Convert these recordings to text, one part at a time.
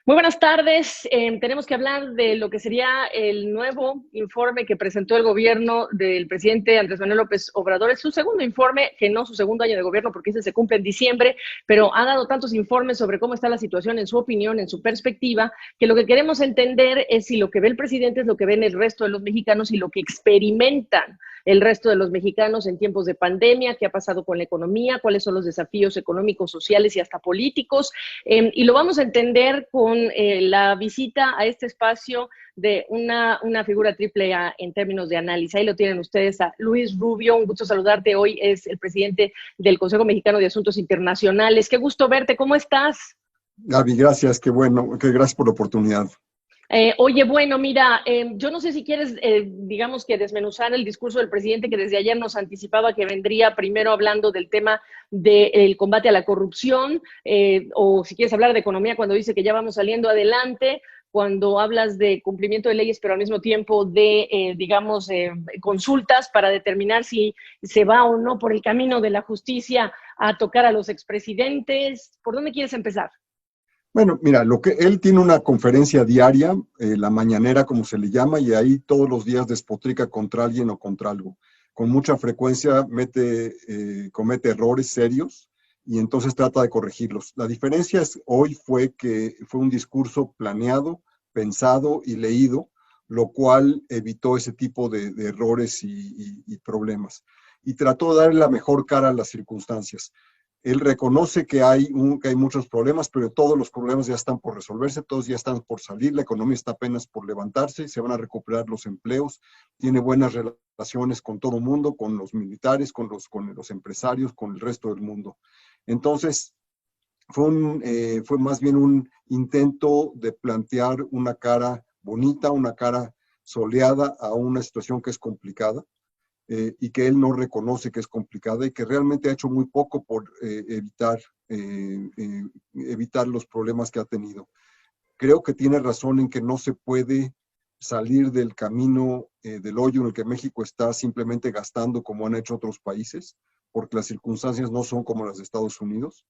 Muy buenas tardes. Tenemos que hablar de lo que sería el nuevo informe que presentó el gobierno del presidente Andrés Manuel López Obrador. Es su segundo informe, que no su segundo año de gobierno, porque ese se cumple en diciembre, pero ha dado tantos informes sobre cómo está la situación en su opinión, en su perspectiva, que lo que queremos entender es si lo que ve el presidente es lo que ven el resto de los mexicanos y lo que experimentan el resto de los mexicanos en tiempos de pandemia, qué ha pasado con la economía, cuáles son los desafíos económicos, sociales y hasta políticos. Y lo vamos a entender con la visita a este espacio de una figura triple A en términos de análisis. Ahí lo tienen ustedes a Luis Rubio. Un gusto saludarte. Hoy es el presidente del Consejo Mexicano de Asuntos Internacionales. Qué gusto verte. ¿Cómo estás? Gaby, gracias. Qué bueno. Gracias por la oportunidad. Oye, bueno, mira, yo no sé si quieres, digamos que desmenuzar el discurso del presidente que desde ayer nos anticipaba que vendría primero hablando del tema del combate a la corrupción, o si quieres hablar de economía cuando dice que ya vamos saliendo adelante, cuando hablas de cumplimiento de leyes, pero al mismo tiempo de, digamos, consultas para determinar si se va o no por el camino de la justicia a tocar a los expresidentes. ¿Por dónde quieres empezar? Bueno, mira, él tiene una conferencia diaria, la mañanera como se le llama, y ahí todos los días despotrica contra alguien o contra algo. Con mucha frecuencia comete errores serios y entonces trata de corregirlos. La diferencia hoy fue que fue un discurso planeado, pensado y leído, lo cual evitó ese tipo de errores y problemas. Y trató de darle la mejor cara a las circunstancias. Él reconoce que hay muchos problemas, pero todos los problemas ya están por resolverse, todos ya están por salir, la economía está apenas por levantarse, se van a recuperar los empleos, tiene buenas relaciones con todo el mundo, con los militares, con los empresarios, con el resto del mundo. Entonces, fue más bien un intento de plantear una cara bonita, una cara soleada a una situación que es complicada. Y que él no reconoce que es complicada y que realmente ha hecho muy poco por evitar los problemas que ha tenido. Creo que tiene razón en que no se puede salir del camino del hoyo en el que México está simplemente gastando como han hecho otros países, porque las circunstancias no son como las de Estados Unidos.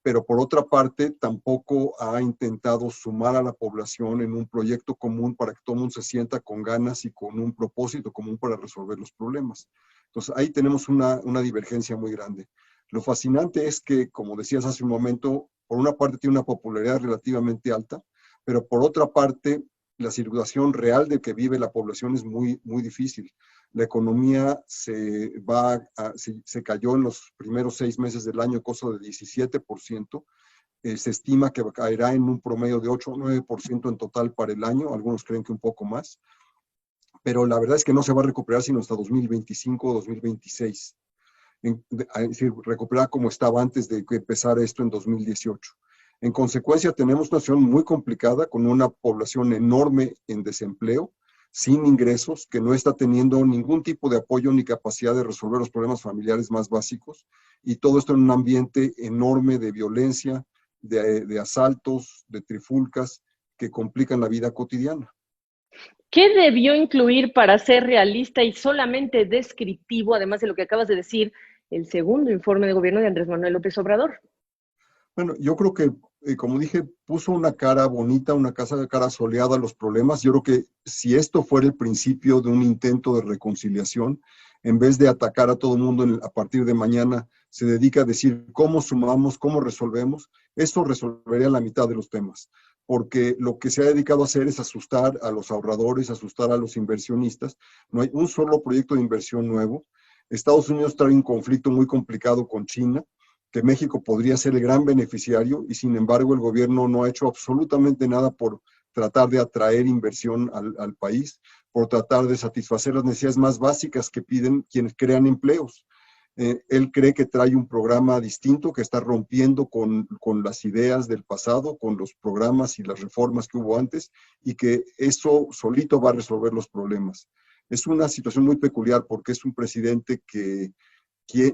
Pero por otra parte tampoco ha intentado sumar a la población en un proyecto común para que todo el mundo se sienta con ganas y con un propósito común para resolver los problemas. Entonces ahí tenemos una divergencia muy grande. Lo fascinante es que, como decías hace un momento, por una parte tiene una popularidad relativamente alta, pero por otra parte la situación real de que vive la población es muy, muy difícil. La economía se cayó en los primeros 6 meses del año, cosa de 17%. Se estima que caerá en un promedio de 8 o 9% en total para el año, algunos creen que un poco más, pero la verdad es que no se va a recuperar sino hasta 2025 o 2026. Es decir, recuperar como estaba antes de que empezara esto en 2018. En consecuencia, tenemos una situación muy complicada con una población enorme en desempleo, sin ingresos, que no está teniendo ningún tipo de apoyo ni capacidad de resolver los problemas familiares más básicos, y todo esto en un ambiente enorme de violencia, de asaltos, de trifulcas, que complican la vida cotidiana. ¿Qué debió incluir para ser realista y solamente descriptivo, además de lo que acabas de decir, el segundo informe de gobierno de Andrés Manuel López Obrador? Bueno, yo creo que, como dije, puso una cara bonita, una cara soleada a los problemas. Yo creo que si esto fuera el principio de un intento de reconciliación, en vez de atacar a todo el mundo a partir de mañana, se dedica a decir cómo sumamos, cómo resolvemos, eso resolvería la mitad de los temas. Porque lo que se ha dedicado a hacer es asustar a los ahorradores, asustar a los inversionistas. No hay un solo proyecto de inversión nuevo. Estados Unidos trae un conflicto muy complicado con China, que México podría ser el gran beneficiario, y sin embargo el gobierno no ha hecho absolutamente nada por tratar de atraer inversión al país, por tratar de satisfacer las necesidades más básicas que piden quienes crean empleos. Él cree que trae un programa distinto, que está rompiendo con las ideas del pasado, con los programas y las reformas que hubo antes, y que eso solito va a resolver los problemas. Es una situación muy peculiar porque es un presidente que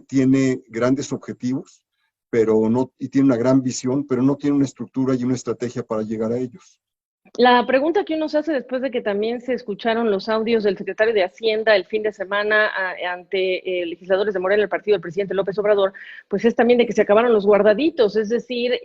tiene grandes objetivos, pero no, y tiene una gran visión, pero no tiene una estructura y una estrategia para llegar a ellos. La pregunta que uno se hace después de que también se escucharon los audios del secretario de Hacienda el fin de semana ante legisladores de Morena, el partido del presidente López Obrador, pues es también de que se acabaron los guardaditos, es decir,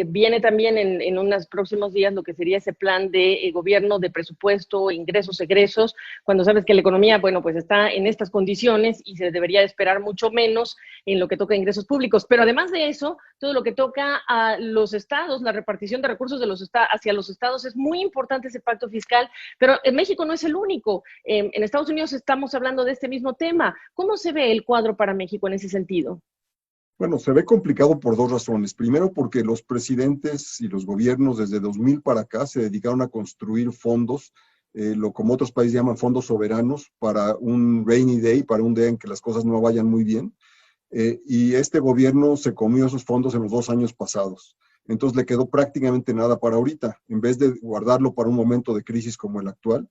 viene también en unos próximos días lo que sería ese plan de gobierno de presupuesto, ingresos, egresos, cuando sabes que la economía, bueno, pues está en estas condiciones y se debería esperar mucho menos en lo que toca a ingresos públicos. Pero además de eso, todo lo que toca a los estados, la repartición de recursos de hacia los estados, es muy importante ese pacto fiscal, pero en México no es el único. En Estados Unidos estamos hablando de este mismo tema. ¿Cómo se ve el cuadro para México en ese sentido? Bueno, se ve complicado por dos razones. Primero, porque los presidentes y los gobiernos desde 2000 para acá se dedicaron a construir fondos, lo como otros países llaman fondos soberanos, para un rainy day, para un día en que las cosas no vayan muy bien. Y este gobierno se comió esos fondos en los 2 años pasados. Entonces le quedó prácticamente nada para ahorita. En vez de guardarlo para un momento de crisis como el actual,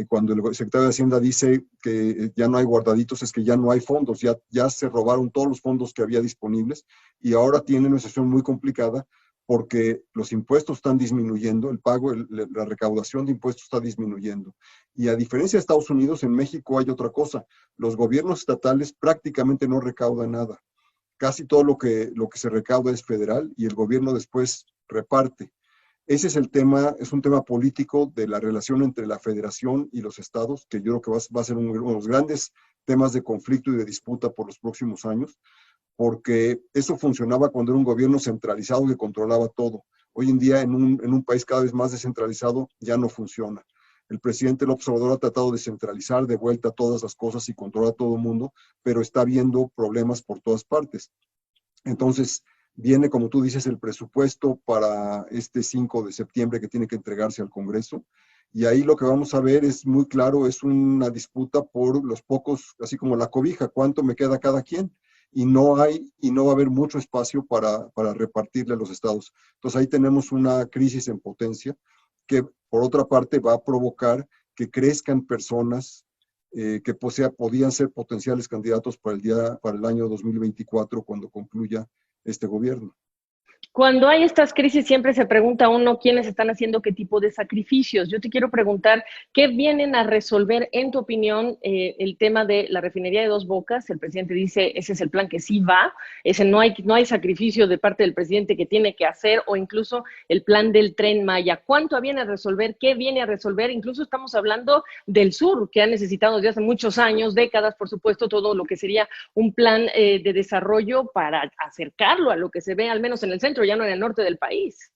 cuando el secretario de Hacienda dice que ya no hay guardaditos, es que ya no hay fondos, ya se robaron todos los fondos que había disponibles y ahora tienen una situación muy complicada porque los impuestos están disminuyendo, el pago, la recaudación de impuestos está disminuyendo. Y a diferencia de Estados Unidos, en México hay otra cosa. Los gobiernos estatales prácticamente no recaudan nada. Casi todo lo que se recauda es federal y el gobierno después reparte. Ese es el tema, es un tema político de la relación entre la federación y los estados, que yo creo que va a ser uno de los grandes temas de conflicto y de disputa por los próximos años, porque eso funcionaba cuando era un gobierno centralizado que controlaba todo. Hoy en día, en un país cada vez más descentralizado, ya no funciona. El presidente López Obrador ha tratado de centralizar de vuelta todas las cosas y controlar a todo el mundo, pero está viendo problemas por todas partes. Entonces, viene, como tú dices, el presupuesto para este 5 de septiembre que tiene que entregarse al Congreso. Y ahí lo que vamos a ver es muy claro, es una disputa por los pocos, así como la cobija, cuánto me queda cada quien. Y no va a haber mucho espacio para repartirle a los estados. Entonces ahí tenemos una crisis en potencia que por otra parte va a provocar que crezcan personas que podían ser potenciales candidatos para el año 2024 cuando concluya este gobierno. Cuando hay estas crisis siempre se pregunta uno quiénes están haciendo qué tipo de sacrificios. Yo te quiero preguntar, ¿qué vienen a resolver, en tu opinión, el tema de la refinería de Dos Bocas? El presidente dice, ese es el plan que sí va, ese no hay sacrificio de parte del presidente que tiene que hacer, o incluso el plan del Tren Maya. ¿Cuánto viene a resolver? ¿Qué viene a resolver? Incluso estamos hablando del sur, que ha necesitado desde hace muchos años, décadas, por supuesto, todo lo que sería un plan de desarrollo para acercarlo a lo que se ve, al menos en el centro, ya no en el norte del país.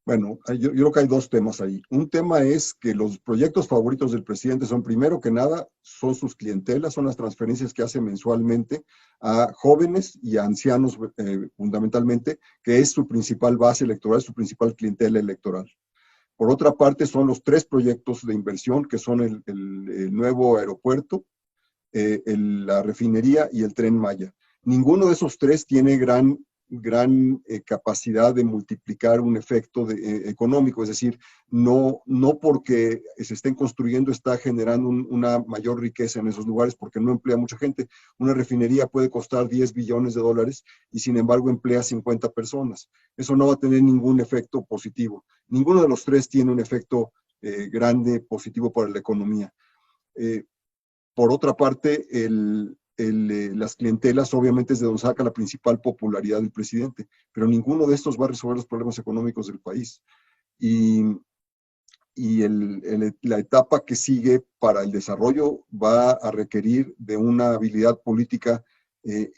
Bueno, yo creo que hay dos temas ahí. Un tema es que los proyectos favoritos del presidente son, primero que nada, son sus clientelas, son las transferencias que hace mensualmente a jóvenes y a ancianos, fundamentalmente, que es su principal base electoral, su principal clientela electoral. Por otra parte, son los tres proyectos de inversión, que son el nuevo aeropuerto, la refinería y el Tren Maya. Ninguno de esos tres tiene gran capacidad de multiplicar un efecto económico, es decir, no porque se estén construyendo está generando una mayor riqueza en esos lugares porque no emplea mucha gente. Una refinería puede costar 10 billones de dólares y sin embargo emplea 50 personas. Eso no va a tener ningún efecto positivo. Ninguno de los tres tiene un efecto grande positivo para la economía. Por otra parte, las clientelas obviamente es de donde saca la principal popularidad del presidente, pero ninguno de estos va a resolver los problemas económicos del país. Y, la etapa que sigue para el desarrollo va a requerir de una habilidad política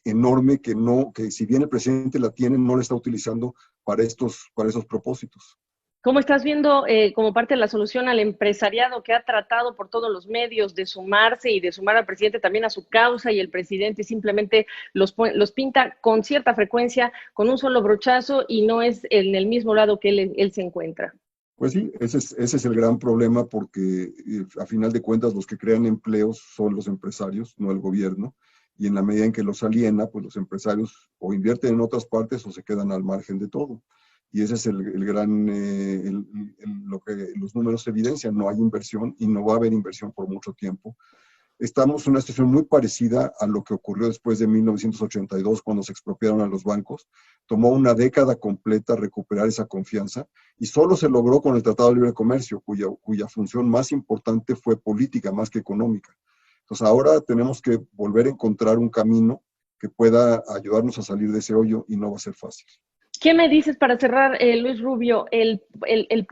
enorme que si bien el presidente la tiene, no la está utilizando para esos propósitos. ¿Cómo estás viendo como parte de la solución al empresariado que ha tratado por todos los medios de sumarse y de sumar al presidente también a su causa y el presidente simplemente los pinta con cierta frecuencia con un solo brochazo y no es en el mismo lado que él se encuentra? Pues sí, ese es el gran problema porque a final de cuentas los que crean empleos son los empresarios, no el gobierno, y en la medida en que los aliena, pues los empresarios o invierten en otras partes o se quedan al margen de todo. Y ese es el gran, lo que los números evidencian, no hay inversión y no va a haber inversión por mucho tiempo. Estamos en una situación muy parecida a lo que ocurrió después de 1982, cuando se expropiaron a los bancos. Tomó una década completa recuperar esa confianza y solo se logró con el Tratado de Libre Comercio, cuya función más importante fue política más que económica. Entonces ahora tenemos que volver a encontrar un camino que pueda ayudarnos a salir de ese hoyo y no va a ser fácil. ¿Qué me dices para cerrar, Luis Rubio, el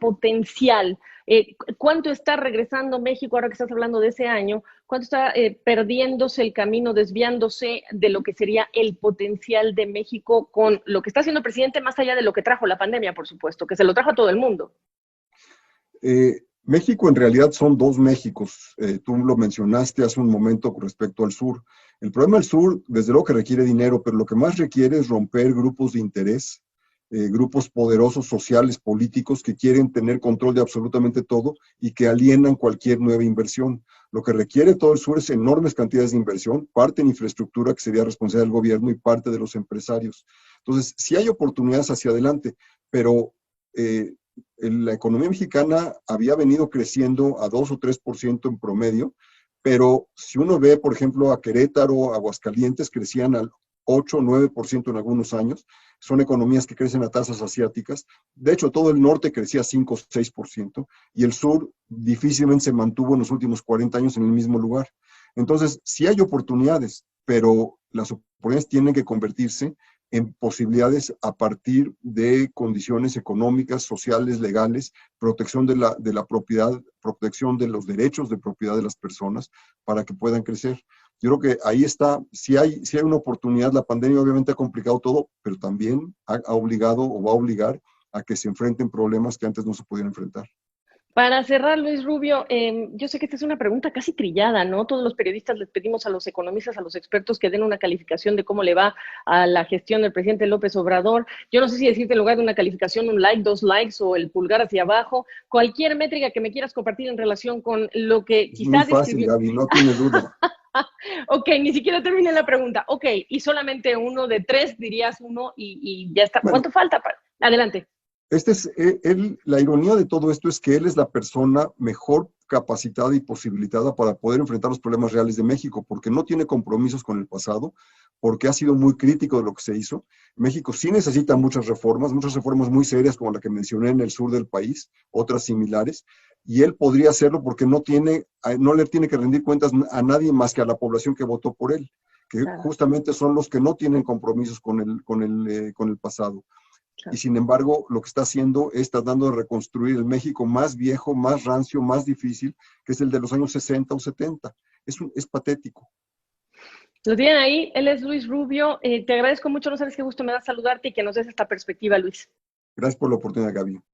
potencial? ¿Cuánto está regresando México, ahora que estás hablando de ese año? ¿Cuánto está perdiéndose el camino, desviándose de lo que sería el potencial de México con lo que está haciendo el presidente, más allá de lo que trajo la pandemia, por supuesto, que se lo trajo a todo el mundo? México en realidad son dos Méxicos. Tú lo mencionaste hace un momento con respecto al sur. El problema del sur, desde luego que requiere dinero, pero lo que más requiere es romper grupos de interés, grupos poderosos sociales, políticos, que quieren tener control de absolutamente todo y que alienan cualquier nueva inversión. Lo que requiere todo el sur es enormes cantidades de inversión, parte en infraestructura, que sería responsabilidad del gobierno, y parte de los empresarios. Entonces, sí hay oportunidades hacia adelante, pero la economía mexicana había venido creciendo a 2 o 3% en promedio, pero si uno ve, por ejemplo, a Querétaro, Aguascalientes, crecían al 8 o 9% en algunos años. Son economías que crecen a tasas asiáticas. De hecho, todo el norte crecía 5 o 6%, y el sur difícilmente se mantuvo en los últimos 40 años en el mismo lugar. Entonces, sí hay oportunidades, pero las oportunidades tienen que convertirse en posibilidades a partir de condiciones económicas, sociales, legales, protección de la propiedad, protección de los derechos de propiedad de las personas para que puedan crecer. Yo creo que ahí está, si hay una oportunidad. La pandemia obviamente ha complicado todo, pero también ha obligado o va a obligar a que se enfrenten problemas que antes no se podían enfrentar. Para cerrar, Luis Rubio, yo sé que esta es una pregunta casi trillada, ¿no? Todos los periodistas les pedimos a los economistas, a los expertos, que den una calificación de cómo le va a la gestión del presidente López Obrador. Yo no sé si decirte en lugar de una calificación, un like, 2 likes o el pulgar hacia abajo, cualquier métrica que me quieras compartir en relación con lo que Es muy quizá fácil, describió. Gaby, no tiene duda. Ok, ni siquiera terminé la pregunta. Ok, y solamente uno de tres, dirías uno y ya está. Bueno, ¿Cuánto falta? Adelante. La ironía de todo esto es que él es la persona mejor capacitada y posibilitada para poder enfrentar los problemas reales de México, porque no tiene compromisos con el pasado, porque ha sido muy crítico de lo que se hizo. México sí necesita muchas reformas muy serias, como la que mencioné en el sur del país, otras similares, y él podría hacerlo porque no le tiene que rendir cuentas a nadie más que a la población que votó por él, que Claro, justamente son los que no tienen compromisos con el pasado. Y claro. sin embargo, lo que está haciendo es tratando de reconstruir el México más viejo, más rancio, más difícil, que es el de los años 60 o 70. Es patético. Lo tienen ahí, él es Luis Rubio. Te agradezco mucho, no sabes qué gusto me da saludarte y que nos des esta perspectiva, Luis. Gracias por la oportunidad, Gaby.